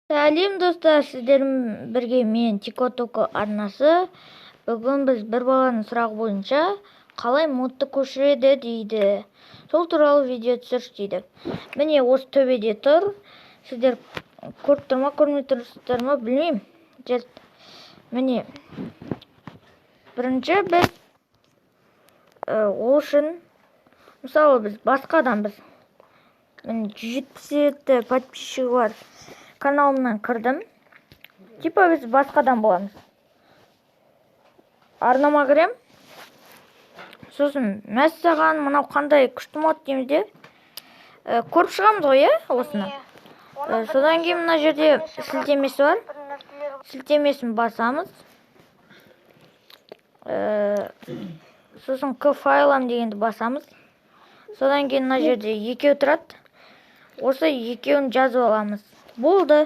Сәлем достар, сіздермен бірге мен Тикотоко арнасы. Бүгін біз бір баланың сұрағы бойынша қалай модты көшіреді дейді. Сол туралы видео түсіріш дейді. Міне осы төбеде тұр. Сіздер көріп тұр ма, көрмей тұрсыздар ма, білмеймін. Міне бірінші біз ол үшін мысалы біз басқа адамбыз. Міне 177 подписчигі бар каналымнан кірдім. Типа біз басқадан боламыз. Арнама кірем. Сосын мәссаған мынау қандай күшті мод дейміз де. Көріп шығамыз ғой, осыны. Содан кейін мына жерде сілтемесі бар. Сілтемесін басамыз. Сосын файлам дегенді басамыз. Содан кейін мына жерде екеу тұрады. Осы екеуін жазып аламыз. Болды.